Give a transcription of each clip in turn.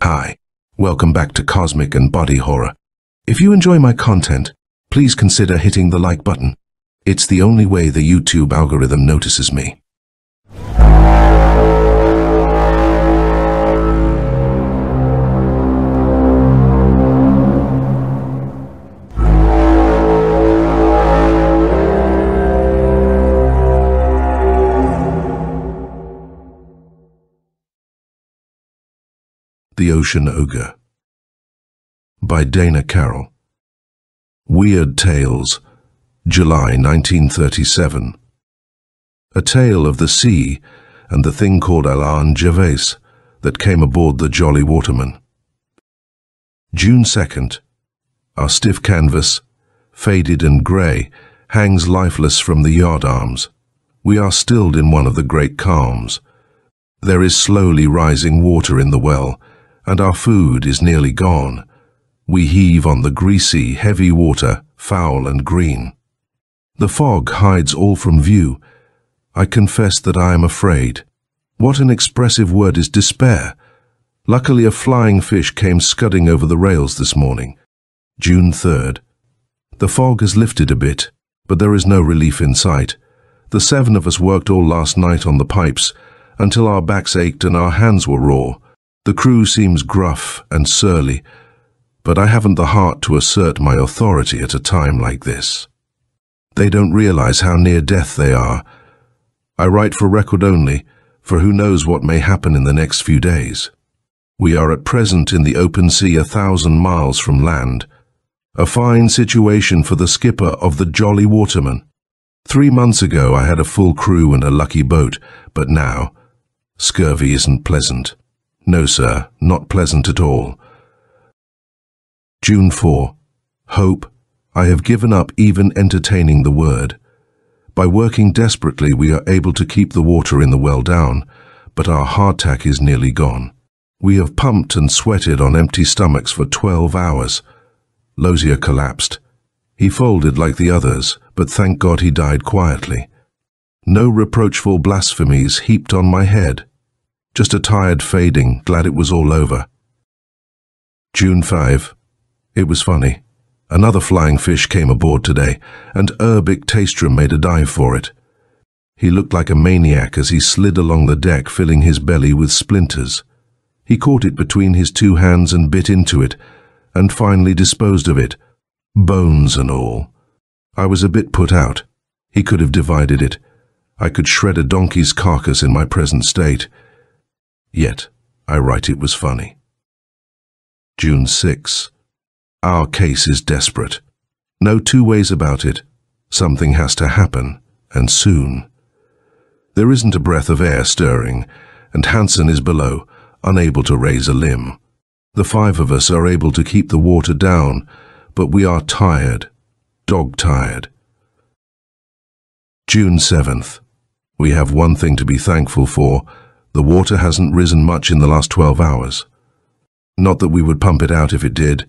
Hi, welcome back to Cosmic and Body Horror. If you enjoy my content, please consider hitting the like button. It's the only way the YouTube algorithm notices me. The Ocean Ogre by Dana Carroll. Wierd Tales, July 1937. A tale of the sea and the thing called Alain Gervais that came aboard the Jolly Waterman. June 2nd. Our stiff canvas, faded and grey, hangs lifeless from the yard arms. We are stilled in one of the great calms. There is slowly rising water in the well, and our food is nearly gone. We heave on the greasy, heavy water, foul and green. The fog hides all from view. I confess that I am afraid. What an expressive word is despair. Luckily a flying fish came scudding over the rails this morning. June 3rd. The fog has lifted a bit, but there is no relief in sight. The 7 of us worked all last night on the pipes, until our backs ached and our hands were raw. The crew seems gruff and surly, but I haven't the heart to assert my authority at a time like this. They don't realize how near death they are. I write for record only, for who knows what may happen in the next few days. We are at present in the open sea 1,000 miles from land. A fine situation for the skipper of the Jolly Waterman. 3 months ago I had a full crew and a lucky boat, but now, scurvy isn't pleasant. No, sir, not pleasant at all. June 4. Hope. I have given up even entertaining the word. By working desperately, we are able to keep the water in the well down, but our hardtack is nearly gone. We have pumped and sweated on empty stomachs for 12 hours. Lozier collapsed. He folded like the others, but thank God he died quietly. No reproachful blasphemies heaped on my head. Just a tired fading, glad it was all over. June 5. It was funny. Another flying fish came aboard today, and Urbik Tastrom made a dive for it. He looked like a maniac as he slid along the deck, filling his belly with splinters. He caught it between his 2 hands and bit into it, and finally disposed of it, bones and all. I was a bit put out. He could have divided it. I could shred a donkey's carcass in my present state. Yet, I write it was funny. June 6. Our case is desperate. No 2 ways about it. Something has to happen, and soon. There isn't a breath of air stirring, and Hansen is below, unable to raise a limb. The 5 of us are able to keep the water down, but we are tired, dog-tired. June 7th. We have one thing to be thankful for. The water hasn't risen much in the last 12 hours. Not that we would pump it out if it did.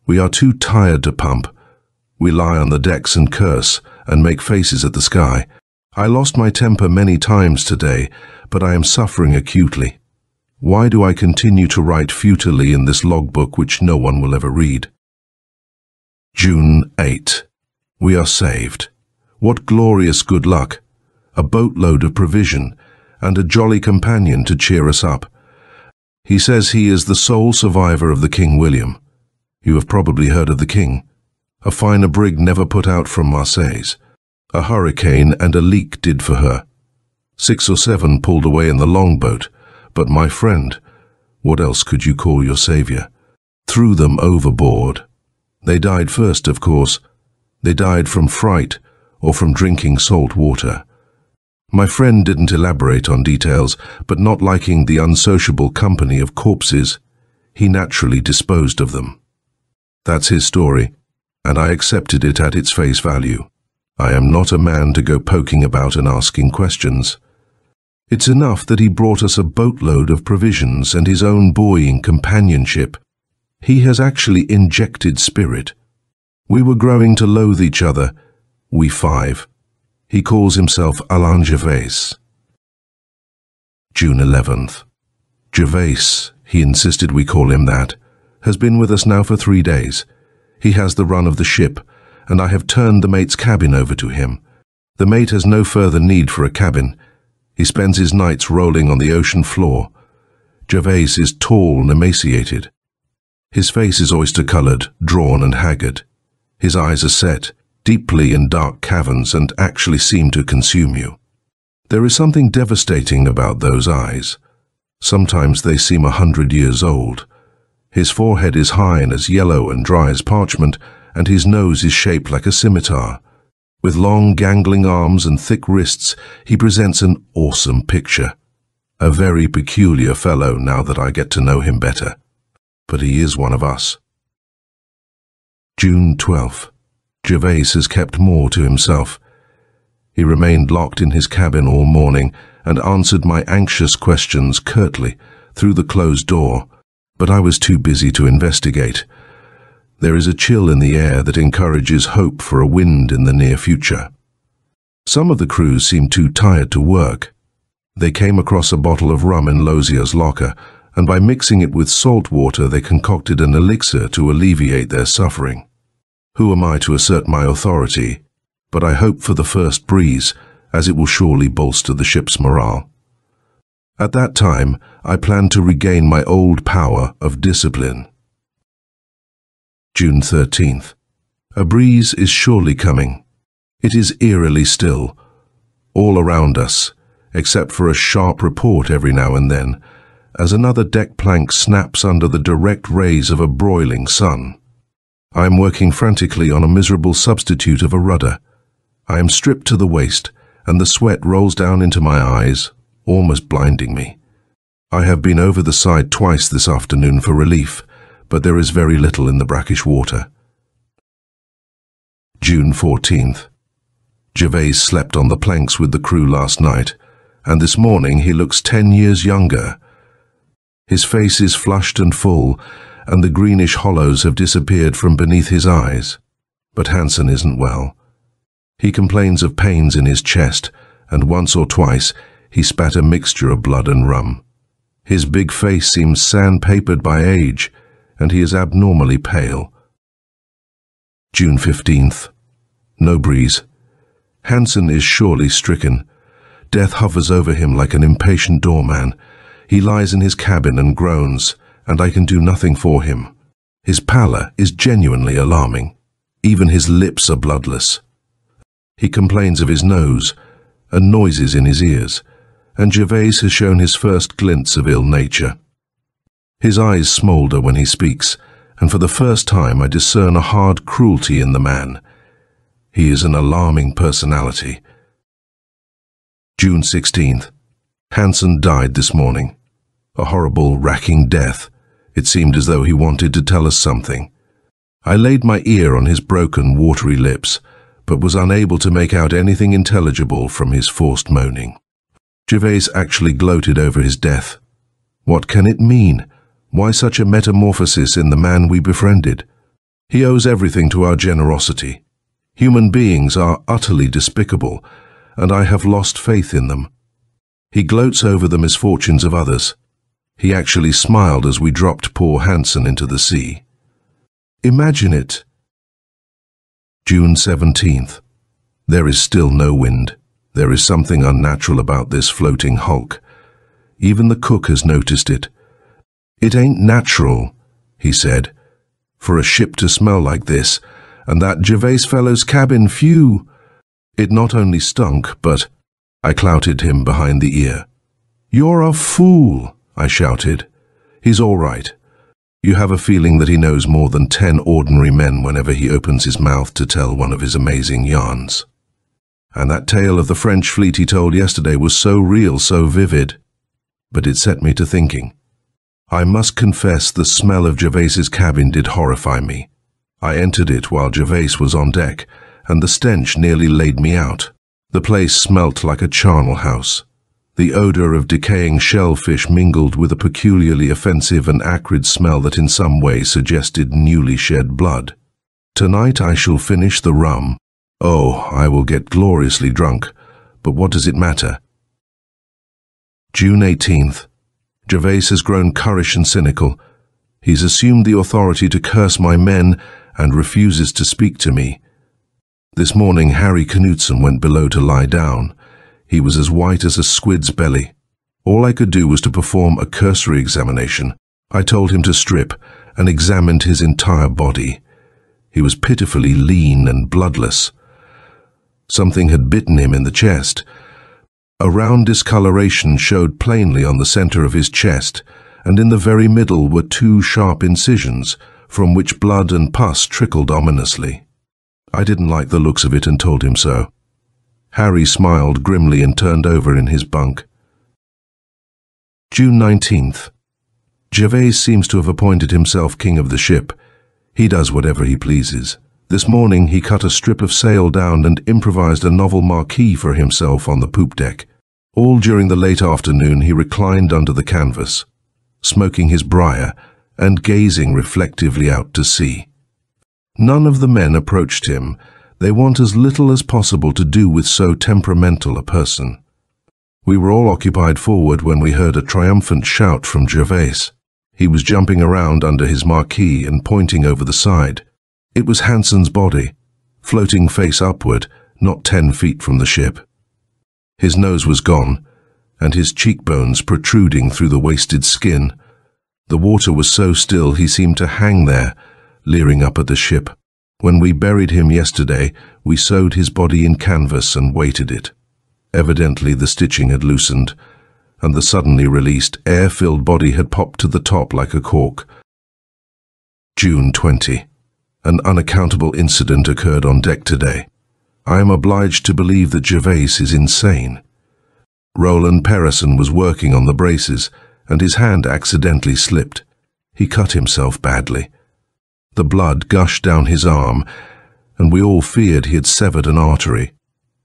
We are too tired to pump. We lie on the decks and curse and make faces at the sky. I lost my temper many times today, but I am suffering acutely. Why do I continue to write futilely in this logbook which no one will ever read? June 8. We are saved. What glorious good luck. A boatload of provision, and a jolly companion to cheer us up. He says he is the sole survivor of the King William. You have probably heard of the King. A finer brig never put out from Marseilles. A hurricane and a leak did for her. 6 or 7 pulled away in the longboat, but my friend, what else could you call your saviour, threw them overboard. They died first, of course. They died from fright or from drinking salt water. My friend didn't elaborate on details, but not liking the unsociable company of corpses, he naturally disposed of them. That's his story, and I accepted it at its face value. I am not a man to go poking about and asking questions. It's enough that he brought us a boatload of provisions and his own buoying companionship. He has actually injected spirit. We were growing to loathe each other, we 5. He calls himself Alain Gervais. June 11th. Gervais he insisted we call him that, has been with us now for 3 days. He has the run of the ship, and I have turned the mate's cabin over to him. The mate has no further need for a cabin. He spends his nights rolling on the ocean floor. Gervais is tall and emaciated. His face is oyster-coloured, drawn and haggard. His eyes are set, deeply in dark caverns, and actually seem to consume you. There is something devastating about those eyes. Sometimes they seem 100 years old. His forehead is high and as yellow and dry as parchment, and his nose is shaped like a scimitar. With long, gangling arms and thick wrists, he presents an awesome picture. A very peculiar fellow now that I get to know him better. But he is one of us. June 12th. Gervais has kept more to himself. He remained locked in his cabin all morning and answered my anxious questions curtly through the closed door, but I was too busy to investigate. There is a chill in the air that encourages hope for a wind in the near future. Some of the crew seemed too tired to work. They came across a bottle of rum in Lozier's locker, and by mixing it with salt water they concocted an elixir to alleviate their suffering. Who am I to assert my authority? But I hope for the first breeze, as it will surely bolster the ship's morale. At that time, I plan to regain my old power of discipline. June 13th. A breeze is surely coming. It is eerily still, all around us, except for a sharp report every now and then, as another deck plank snaps under the direct rays of a broiling sun. I am working frantically on a miserable substitute of a rudder. I am stripped to the waist, and the sweat rolls down into my eyes, almost blinding me. I have been over the side twice this afternoon for relief, but there is very little in the brackish water. June 14th. Gervais slept on the planks with the crew last night, and this morning he looks 10 years younger. His face is flushed and full, and the greenish hollows have disappeared from beneath his eyes. But Hansen isn't well. He complains of pains in his chest, and once or twice he spat a mixture of blood and rum. His big face seems sandpapered by age, and he is abnormally pale. June 15th. No breeze. Hansen is surely stricken. Death hovers over him like an impatient doorman. He lies in his cabin and groans, and I can do nothing for him. His pallor is genuinely alarming. Even his lips are bloodless. He complains of his nose and noises in his ears, and Gervais has shown his first glints of ill nature. His eyes smoulder when he speaks, and for the first time I discern a hard cruelty in the man. He is an alarming personality. June 16th. Hansen died this morning. A horrible, racking death. It seemed as though he wanted to tell us something. I laid my ear on his broken, watery lips, but was unable to make out anything intelligible from his forced moaning. Gervais actually gloated over his death. What can it mean? Why such a metamorphosis in the man we befriended? He owes everything to our generosity. Human beings are utterly despicable, and I have lost faith in them. He gloats over the misfortunes of others. He actually smiled as we dropped poor Hansen into the sea. Imagine it. June 17th. There is still no wind. There is something unnatural about this floating hulk. Even the cook has noticed it. It ain't natural, he said, for a ship to smell like this, and that Gervais fellow's cabin, phew! It not only stunk, but I clouted him behind the ear. You're a fool, I shouted. He's all right. You have a feeling that he knows more than 10 ordinary men whenever he opens his mouth to tell one of his amazing yarns. And that tale of the French fleet he told yesterday was so real, so vivid. But it set me to thinking. I must confess the smell of Gervais's cabin did horrify me. I entered it while Gervais was on deck, and the stench nearly laid me out. The place smelt like a charnel house. The odor of decaying shellfish mingled with a peculiarly offensive and acrid smell that in some way suggested newly shed blood. Tonight I shall finish the rum. Oh, I will get gloriously drunk, but what does it matter? June 18th. Gervais has grown currish and cynical. He's assumed the authority to curse my men and refuses to speak to me. This morning Harry Knudsen went below to lie down. He was as white as a squid's belly. All I could do was to perform a cursory examination. I told him to strip and examined his entire body. He was pitifully lean and bloodless. Something had bitten him in the chest. A round discoloration showed plainly on the center of his chest, and in the very middle were 2 sharp incisions, from which blood and pus trickled ominously. I didn't like the looks of it and told him so. Harry smiled grimly and turned over in his bunk. June 19th. Gervais seems to have appointed himself king of the ship. He does whatever he pleases. This morning he cut a strip of sail down and improvised a novel marquee for himself on the poop deck. All during the late afternoon he reclined under the canvas, smoking his briar and gazing reflectively out to sea. None of the men approached him. They want as little as possible to do with so temperamental a person. We were all occupied forward when we heard a triumphant shout from Gervais. He was jumping around under his marquee and pointing over the side. It was Hansen's body, floating face upward, not 10 feet from the ship. His nose was gone, and his cheekbones protruding through the wasted skin. The water was so still he seemed to hang there, leering up at the ship. When we buried him yesterday, we sewed his body in canvas and weighted it. Evidently the stitching had loosened, and the suddenly released, air-filled body had popped to the top like a cork. June 20. An unaccountable incident occurred on deck today. I am obliged to believe that Gervais is insane. Roland Perrison was working on the braces, and his hand accidentally slipped. He cut himself badly. The blood gushed down his arm, and we all feared he had severed an artery.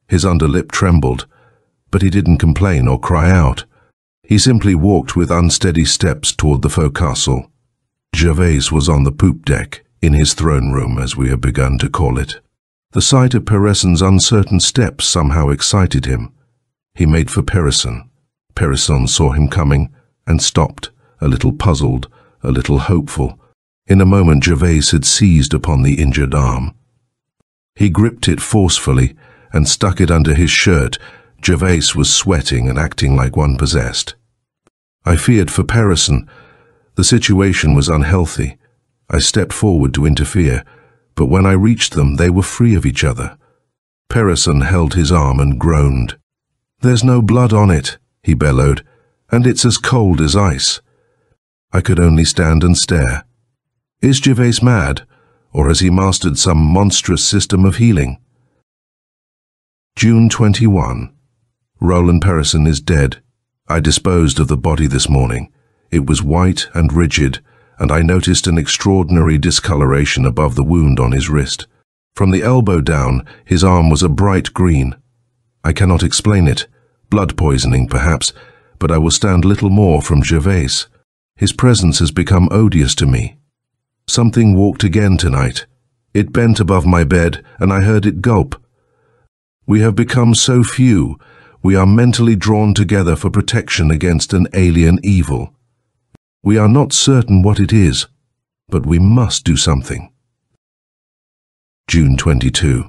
His underlip trembled, but he didn't complain or cry out. He simply walked with unsteady steps toward the forecastle. Gervais was on the poop deck, in his throne room, as we have begun to call it. The sight of Perrison's uncertain steps somehow excited him. He made for Perrison. Perrison saw him coming and stopped, a little puzzled, a little hopeful. In a moment Gervais had seized upon the injured arm. He gripped it forcefully and stuck it under his shirt. Gervais was sweating and acting like one possessed. I feared for Perrison. The situation was unhealthy. I stepped forward to interfere, but when I reached them, they were free of each other. Perrison held his arm and groaned. "There's no blood on it," he bellowed, "and it's as cold as ice." I could only stand and stare. Is Gervais mad, or has he mastered some monstrous system of healing? June 21. Roland Perrison is dead. I disposed of the body this morning. It was white and rigid, and I noticed an extraordinary discoloration above the wound on his wrist. From the elbow down, his arm was a bright green. I cannot explain it. Blood poisoning, perhaps, but I will stand little more from Gervais. His presence has become odious to me. Something walked again tonight. It bent above my bed, and I heard it gulp. We have become so few. We are mentally drawn together for protection against an alien evil. We are not certain what it is, but we must do something. June 22.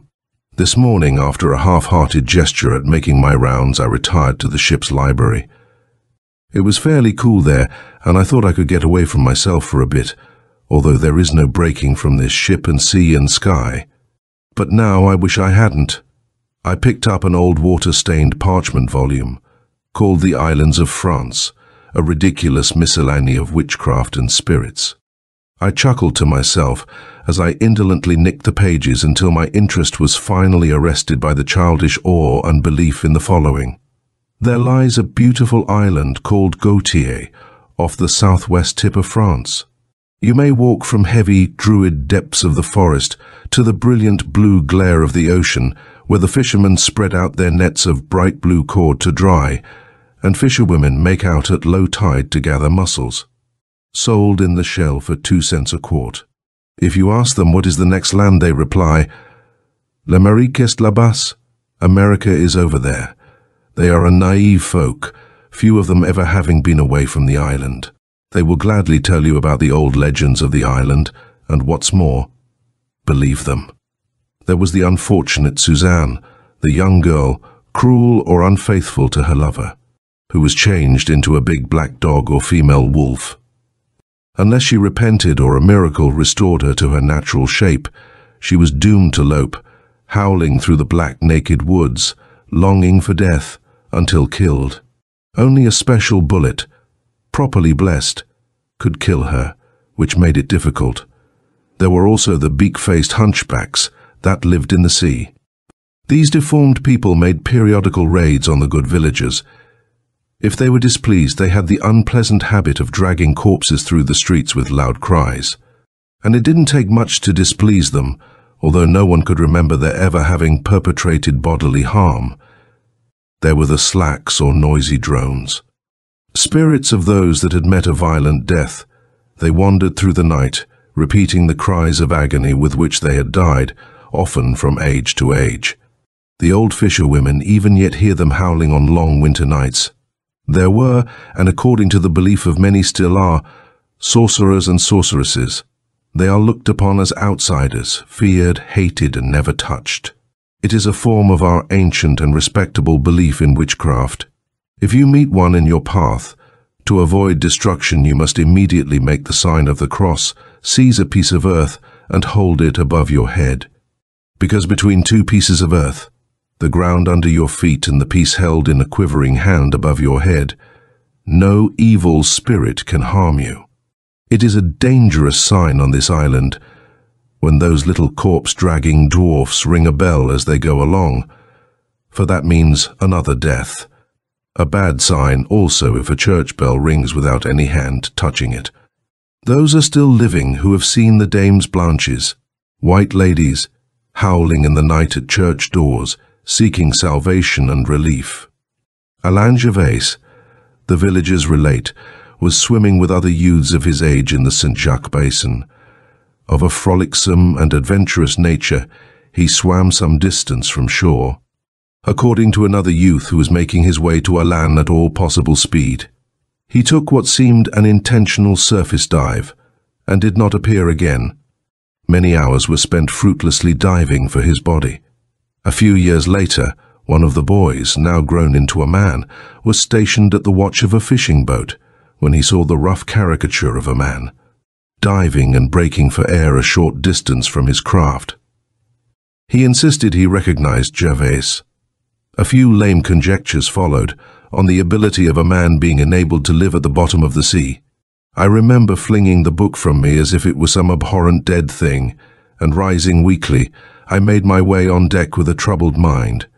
This morning, after a half-hearted gesture at making my rounds, I retired to the ship's library. It was fairly cool there, and I thought I could get away from myself for a bit, although there is no breaking from this ship and sea and sky. But now I wish I hadn't. I picked up an old water-stained parchment volume, called The Islands of France, a ridiculous miscellany of witchcraft and spirits. I chuckled to myself as I indolently nicked the pages until my interest was finally arrested by the childish awe and belief in the following. There lies a beautiful island called Gautier, off the southwest tip of France. You may walk from heavy, druid depths of the forest to the brilliant blue glare of the ocean, where the fishermen spread out their nets of bright blue cord to dry, and fisherwomen make out at low tide to gather mussels, sold in the shell for 2 cents a quart. If you ask them what is the next land, they reply, "L'Amérique est là-bas." America is over there. They are a naive folk, few of them ever having been away from the island. They will gladly tell you about the old legends of the island, and what's more, believe them. There was the unfortunate Suzanne, the young girl, cruel or unfaithful to her lover, who was changed into a big black dog or female wolf. Unless she repented or a miracle restored her to her natural shape, she was doomed to lope, howling through the black naked woods, longing for death, until killed. Only a special bullet, properly blessed, could kill her, which made it difficult. There were also the beak-faced hunchbacks that lived in the sea. These deformed people made periodical raids on the good villagers. If they were displeased, they had the unpleasant habit of dragging corpses through the streets with loud cries. And it didn't take much to displease them, although no one could remember their ever having perpetrated bodily harm. There were the slacks or noisy drones. Spirits of those that had met a violent death. They wandered through the night, repeating the cries of agony with which they had died, often from age to age. The old fisherwomen even yet hear them howling on long winter nights. There were, and according to the belief of many still are, sorcerers and sorceresses. They are looked upon as outsiders, feared, hated, and never touched. It is a form of our ancient and respectable belief in witchcraft. If you meet one in your path, to avoid destruction you must immediately make the sign of the cross, seize a piece of earth, and hold it above your head. Because between two pieces of earth, the ground under your feet and the piece held in a quivering hand above your head, no evil spirit can harm you. It is a dangerous sign on this island, when those little corpse-dragging dwarfs ring a bell as they go along, for that means another death. A bad sign also if a church bell rings without any hand touching it. Those are still living who have seen the dames Blanches, white ladies, howling in the night at church doors, seeking salvation and relief. Alain Gervais, the villagers relate, was swimming with other youths of his age in the St. Jacques basin. Of a frolicsome and adventurous nature, he swam some distance from shore. According to another youth who was making his way to Alain at all possible speed, he took what seemed an intentional surface dive, and did not appear again. Many hours were spent fruitlessly diving for his body. A few years later, one of the boys, now grown into a man, was stationed at the watch of a fishing boat, when he saw the rough caricature of a man, diving and breaking for air a short distance from his craft. He insisted he recognized Gervais. A few lame conjectures followed, on the ability of a man being enabled to live at the bottom of the sea. I remember flinging the book from me as if it was some abhorrent dead thing, and rising weakly, I made my way on deck with a troubled mind.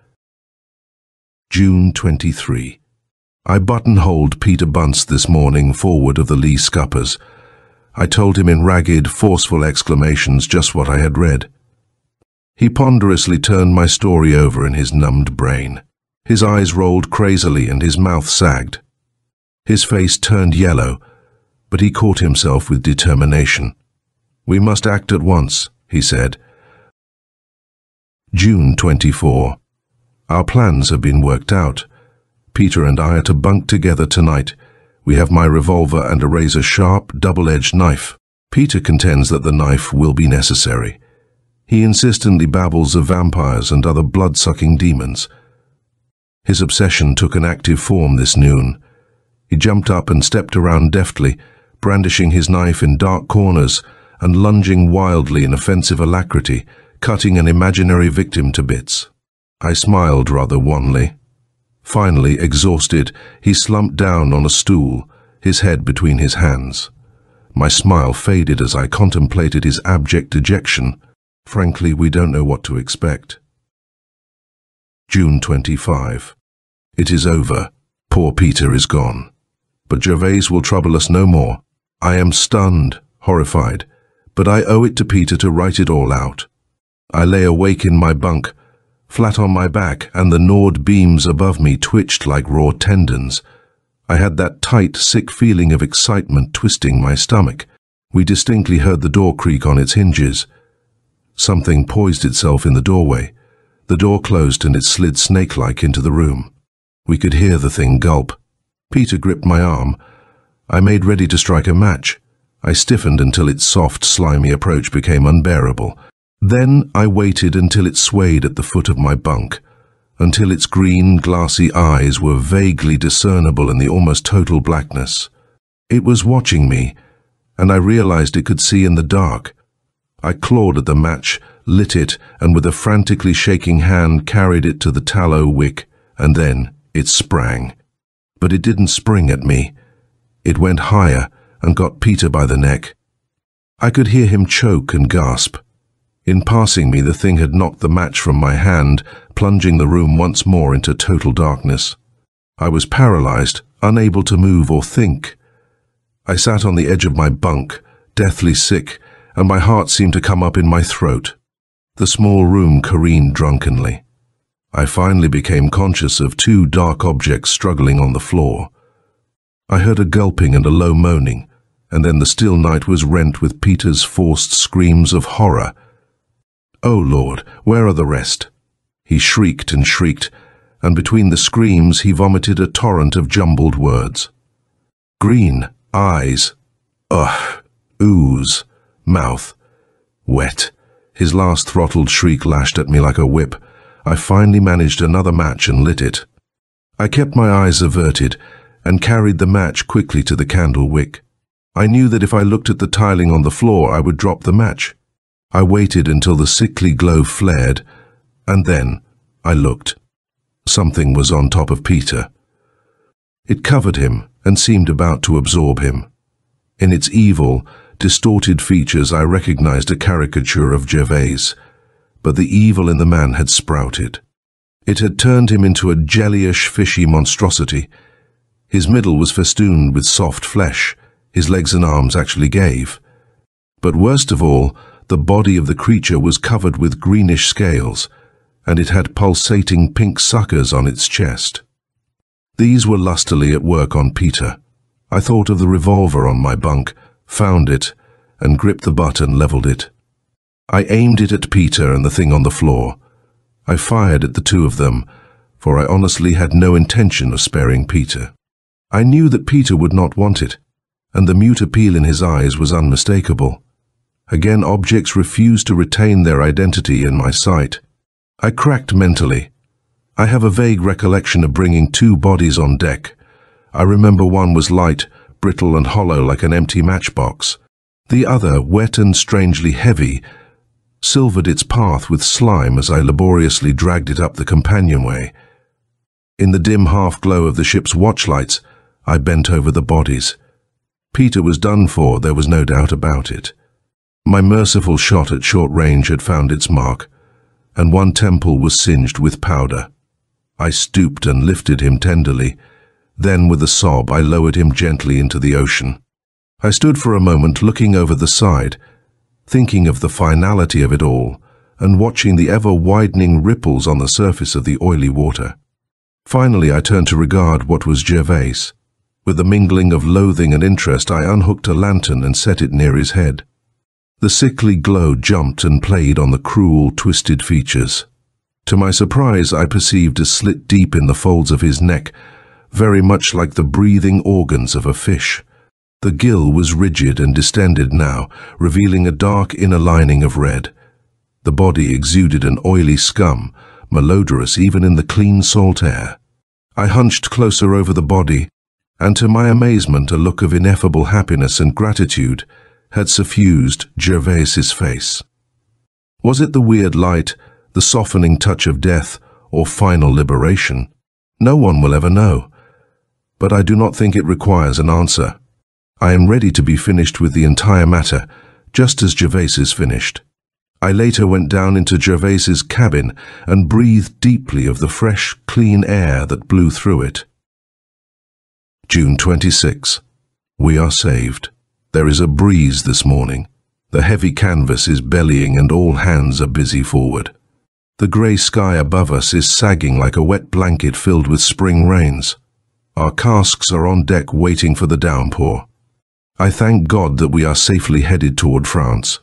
June 23. I buttonholed Peter Bunce this morning forward of the lee scuppers. I told him in ragged, forceful exclamations just what I had read. He ponderously turned my story over in his numbed brain. His eyes rolled crazily and his mouth sagged. His face turned yellow, but he caught himself with determination. "We must act at once," he said. June 24. Our plans have been worked out. Peter and I are to bunk together tonight. We have my revolver and a razor-sharp, double-edged knife. Peter contends that the knife will be necessary. He insistently babbles of vampires and other blood-sucking demons. His obsession took an active form this noon. He jumped up and stepped around deftly, brandishing his knife in dark corners and lunging wildly in offensive alacrity, cutting an imaginary victim to bits. I smiled rather wanly. Finally, exhausted, he slumped down on a stool, his head between his hands. My smile faded as I contemplated his abject dejection. Frankly, we don't know what to expect. June 25. It is over. Poor Peter is gone. But Gervais will trouble us no more. I am stunned, horrified, but I owe it to Peter to write it all out. I lay awake in my bunk, flat on my back, and the gnawed beams above me twitched like raw tendons. I had that tight, sick feeling of excitement twisting my stomach. We distinctly heard the door creak on its hinges. Something poised itself in the doorway. The door closed and it slid snake-like into the room. We could hear the thing gulp. Peter gripped my arm. I made ready to strike a match. I stiffened until its soft, slimy approach became unbearable. Then I waited until it swayed at the foot of my bunk, until its green, glassy eyes were vaguely discernible in the almost total blackness. It was watching me, and I realized it could see in the dark. I clawed at the match, lit it, and with a frantically shaking hand carried it to the tallow wick, and then it sprang. But it didn't spring at me. It went higher and got Peter by the neck. I could hear him choke and gasp. In passing me, the thing had knocked the match from my hand, plunging the room once more into total darkness. I was paralyzed, unable to move or think. I sat on the edge of my bunk, deathly sick, and my heart seemed to come up in my throat. The small room careened drunkenly. I finally became conscious of two dark objects struggling on the floor. I heard a gulping and a low moaning, and then the still night was rent with Peter's forced screams of horror. "Oh Lord, where are the rest?" He shrieked, and between the screams he vomited a torrent of jumbled words. Green, eyes, ugh, ooze, mouth, wet. His last throttled shriek lashed at me like a whip. I finally managed another match and lit it. I kept my eyes averted and carried the match quickly to the candle wick. I knew that if I looked at the tiling on the floor, I would drop the match. I waited until the sickly glow flared, and then I looked. Something was on top of Peter. It covered him and seemed about to absorb him. In its evil, distorted features, I recognized a caricature of Gervais, but the evil in the man had sprouted. It had turned him into a jellyish, fishy monstrosity. His middle was festooned with soft flesh. His legs and arms actually gave. But worst of all, the body of the creature was covered with greenish scales, and it had pulsating pink suckers on its chest. These were lustily at work on Peter. I thought of the revolver on my bunk, found it, and gripped the butt and leveled it. I aimed it at Peter and the thing on the floor. I fired at the two of them, for I honestly had no intention of sparing Peter. I knew that Peter would not want it, and the mute appeal in his eyes was unmistakable. Again, objects refused to retain their identity in my sight. I cracked mentally. I have a vague recollection of bringing two bodies on deck. I remember one was light, brittle and hollow like an empty matchbox. The other, wet and strangely heavy, silvered its path with slime as I laboriously dragged it up the companionway. In the dim half-glow of the ship's watchlights, I bent over the bodies. Peter was done for, there was no doubt about it. My merciful shot at short range had found its mark, and one temple was singed with powder. I stooped and lifted him tenderly. Then, with a sob, I lowered him gently into the ocean. I stood for a moment looking over the side, thinking of the finality of it all, and watching the ever-widening ripples on the surface of the oily water. Finally, I turned to regard what was Gervais. With a mingling of loathing and interest, I unhooked a lantern and set it near his head. The sickly glow jumped and played on the cruel, twisted features. To my surprise, I perceived a slit deep in the folds of his neck, very much like the breathing organs of a fish. The gill was rigid and distended now, revealing a dark inner lining of red. The body exuded an oily scum, malodorous even in the clean salt air. I hunched closer over the body, and to my amazement a look of ineffable happiness and gratitude had suffused Gervais's face. Was it the weird light, the softening touch of death, or final liberation? No one will ever know. But I do not think it requires an answer. I am ready to be finished with the entire matter, just as Gervais is finished. I later went down into Gervais's cabin and breathed deeply of the fresh, clean air that blew through it. June 26. We are saved. There is a breeze this morning. The heavy canvas is bellying and all hands are busy forward. The grey sky above us is sagging like a wet blanket filled with spring rains. Our casks are on deck waiting for the downpour. I thank God that we are safely headed toward France.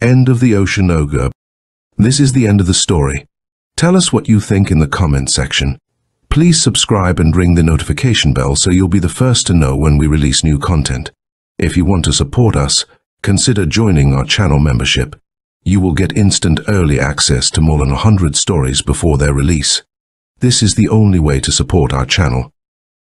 End of the Ocean Ogre. This is the end of the story. Tell us what you think in the comment section. Please subscribe and ring the notification bell so you'll be the first to know when we release new content. If you want to support us, consider joining our channel membership. You will get instant early access to more than 100 stories before their release. This is the only way to support our channel.